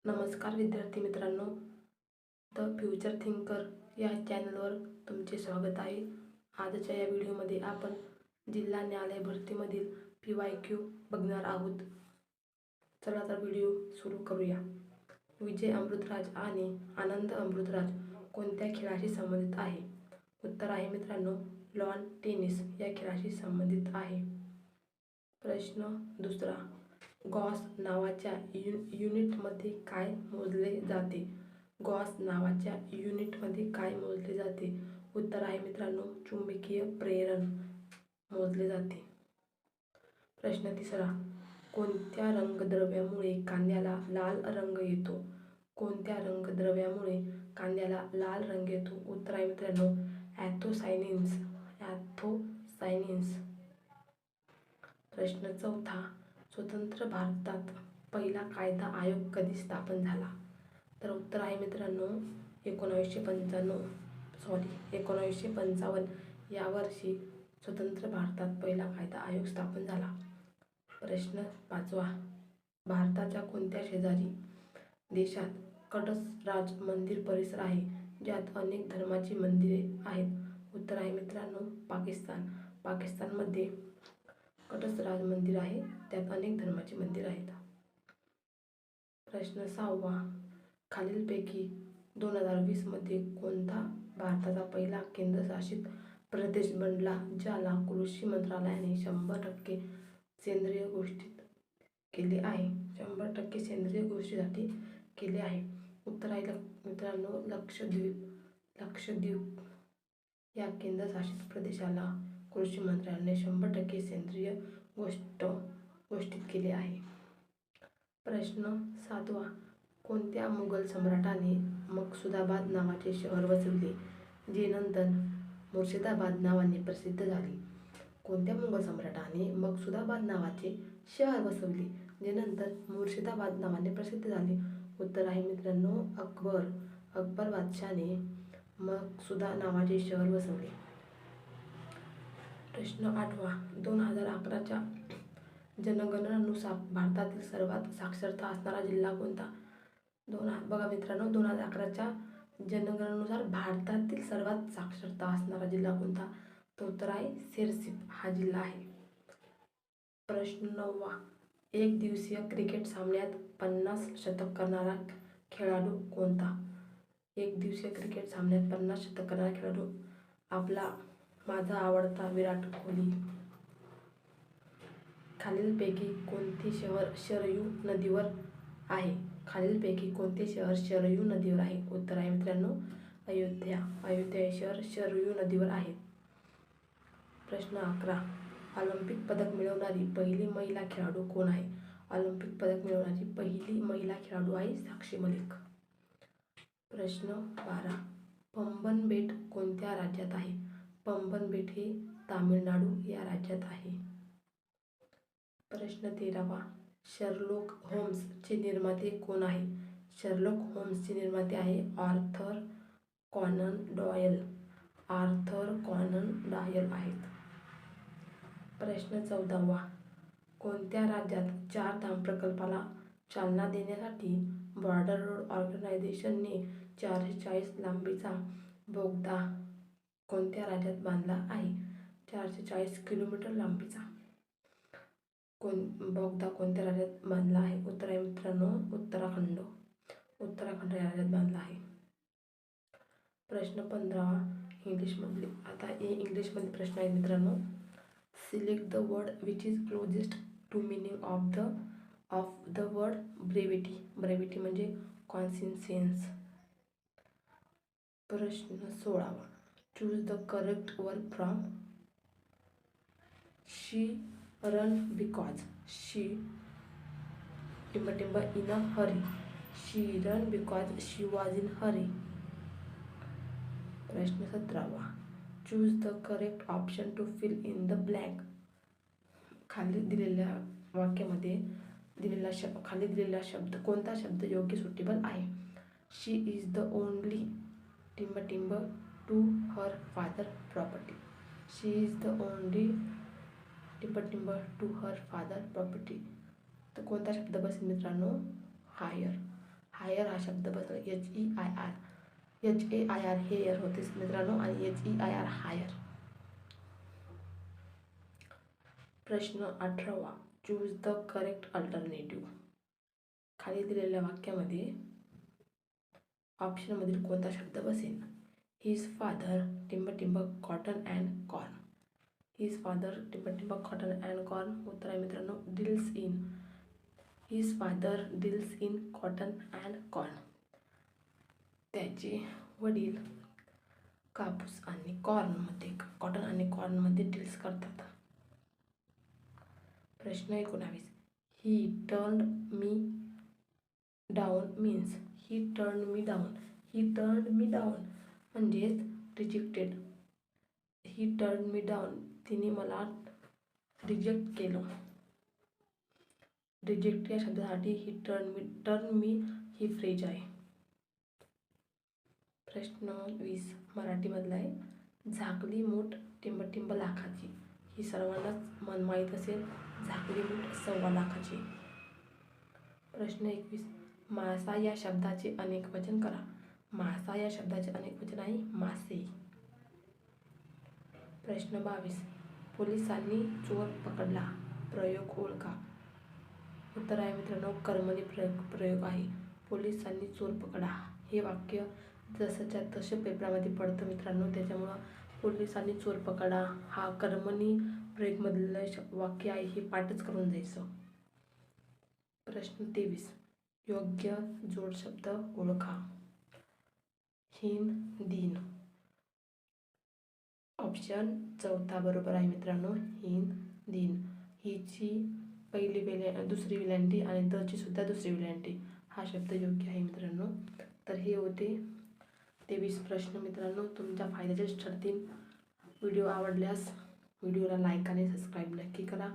नमस्कार विद्यार्थी मित्रांनो, द फ्युचर थिंकर या चॅनलवर तुमचे स्वागत आहे. आजच्या या व्हिडिओमध्ये आपण जिल्हा न्यायालय भरतीमधील PYQ बघणार आहोत. चला तर व्हिडिओ सुरू करूया. विजय अमृतराज आणि आनंद अमृतराज कोणत्या खेळाशी संबंधित आहे? उत्तर आहे मित्रांनो, लॉन टेनिस या खेळाशी संबंधित आहे. प्रश्न दुसरा, गॉस नावाच्या युनिटमध्ये काय मोजले जाते? गॉस नावाच्या युनिटमध्ये काय मोजले जाते? उत्तर आहे मित्रांनो, चुंबकीय प्रेरण मोजले जाते. प्रश्न तिसरा, कोणत्या रंगद्रव्यामुळे कांद्याला लाल रंग येतो? कोणत्या रंगद्रव्यामुळे कांद्याला लाल रंग येतो? उत्तर आहे मित्रांनो, अँथोसायनिन्स. प्रश्न चौथा, स्वतंत्र भारतात पहिला कायदा आयोग कधी स्थापन झाला? तर उत्तर आहे मित्रांनो, 1955 या वर्षी स्वतंत्र भारतात पहिला कायदा आयोग स्थापन झाला. प्रश्न पाचवा, भारताच्या कोणत्या शेजारी देशात कडसराज मंदिर परिसर आहे ज्यात अनेक धर्माची मंदिरे आहेत? उत्तर आहे मित्रांनो, पाकिस्तान. पाकिस्तानमध्ये कडसराज मंदिर आहे, त्यात अनेक धर्माची मंदिर आहेत. प्रश्न सहावा, खालीलपैकी 2020 मध्ये कोणता भारताचा पहिला केंद्रशासित प्रदेश बनला ज्याला कृषी मंत्रालयाने 100% सेंद्रिय घोषित केले आहे? 100% सेंद्रिय घोषितसाठी केले आहे. उत्तर आहे मित्रांनो, लक्षद्वीप या केंद्रशासित प्रदेशाला कृषी मंत्रालयाने 100% सेंद्रिय घोषित केले आहे. प्रश्न सातवा, कोणत्या मुघल सम्राटाने मकसूदाबाद नावाचे शहर वसविले जे नंतर मुर्शिदाबाद नावाने प्रसिद्ध झाले? कोणत्या मुघल सम्राटाने मकसूदाबाद नावाचे शहर वसविले जे नंतर मुर्शिदाबाद नावाने प्रसिद्ध झाले? उत्तर आहे मित्रांनो, अकबर बादशाहने मकसूदा नावाचे शहर वसवले. प्रश्न आठवा, 2011च्या जनगणनेनुसार भारतातील सर्वात साक्षरता असणारा जिल्हा कोणता? बघा मित्रांनो, 2011च्या जनगणनेनुसार भारतातील सर्वात साक्षरता असणारा जिल्हा कोणता? तो उत्तर आहे सिरसिप हा जिल्हा आहे. प्रश्न नववा, एक दिवसीय क्रिकेट सामन्यात 50 शतक करणारा खेळाडू कोणता? एक दिवसीय क्रिकेट सामन्यात 50 शतक करणारा खेळाडू माझा आवडता विराट कोहली. खालीलपैकी कोणते शहर शरयू नदीवर आहे? खालीलपैकी कोणते शहर शरयू नदीवर आहे? उत्तर आहे मित्रांनो, अयोध्या. अयोध्या हे शहर शरयू नदीवर आहे. प्रश्न 11, ऑलिम्पिक पदक मिळवणारी पहिली महिला खेळाडू कोण आहे? ऑलिम्पिक पदक मिळवणारी पहिली महिला खेळाडू आहे साक्षी मलिक. प्रश्न 12, पंबन बेट कोणत्या राज्यात आहे? पंबन बेट हे तामिळनाडू या राज्यात आहे. प्रश्न 13वा, शर्लॉक होम्सचे निर्माते कोण आहे? शर्लॉक होम्सचे निर्माते आहे आर्थर कॉनन डॉयल. आहेत. प्रश्न 14वा, कोणत्या राज्यात चारधाम प्रकल्पाला चालना देण्यासाठी बॉर्डर रोड ऑर्गनायझेशनने 440 लांबीचा बोगदा कोणत्या राज्यात बांधला आहे? 440 किलोमीटर लांबीचा बोगदा कोणत्या राज्यात बांधला आहे? उत्तर आहे मित्रांनो, उत्तराखंड या राज्यात बांधला आहे. प्रश्न 15वा, इंग्लिशमध्ये प्रश्न आहे मित्रांनो. Select the word which is closest to meaning of the word brevity. Brevity म्हणजे कॉन्सिस्टन्स. प्रश्न 16वा, choose the correct verb from she ran because. She टिंब in a hurry. She ran because she was in hurry. प्रश्न 17वा, choose the correct option to fill in the blank. खाली दिलेल्या वाक्यामध्ये खाली दिलेला शब्द कोणता शब्द योग्य सुटेबल आहे? शी इज द ओनली टिंब to her father property. She is the only टिंब टू हर फादर प्रॉपर्टी. तर कोणता शब्द बसेल मित्रांनो? हायर. हायर हा शब्द बसला HEIR हेयर होते मित्रांनो आणि HEIR हायर. प्रश्न 18. Choose the correct alternative. खाली दिलेल्या वाक्यामध्ये ऑप्शनमधील कोणता शब्द बसेल? हिज फादर टिंब cotton and corn. His father टिंब कॉटन अँड कॉर्न. उत्तर आहे मित्रांनो deals in. His father deals in cotton and corn. त्याचे वडील कापूस आणि कॉटन आणि कॉर्नमध्ये डील्स करतात. प्रश्न 19. He turned me down means. He turned me down. He turned me down म्हणजेच rejected. He turned me down तिने मला रिजेक्ट केलं. रिजेक्ट या शब्दासाठी ही टर्न मी ही फ्रेज आहे. प्रश्न 20 मराठीमधला आहे. झाकली मूठ टिंब लाखाची. ही सर्वांनाच माहीत असेल. झाकली मूठ 1.25 लाखाची. प्रश्न 21 मासा या शब्दाचे अनेक वचन करा. मासा या शब्दाचे अनेक वचन आहे मासे. प्रश्न 22 पोलिसांनी चोर पकडला. प्रयोग ओळखा. उत्तर आहे मित्रांनो कर्मणी प्रयोग आहे. पोलिसांनी चोर पकडा हे वाक्य जसंच्या तसं पेपरामध्ये पडतं मित्रांनो. त्याच्यामुळं पोलिसांनी चोर पकडा हा कर्मणी प्रयोगमधलं वाक्य आहे हे पाठच करून जायचं. प्रश्न 23 योग्य जोड शब्द ओळखा. हिन दिन. ऑप्शन 4 बरोबर आहे मित्रांनो. हिन दिन. हिची पहिली दुसरी वेलांटी आणि दची सुद्धा दुसरी वेलांटी. हा शब्द योग्य आहे मित्रांनो. तर हे होते 23 प्रश्न मित्रांनो. तुमच्या फायद्याचेच ठरतील. व्हिडिओ आवडल्यास व्हिडिओला लाईक आणि सबस्क्राईब नक्की करा.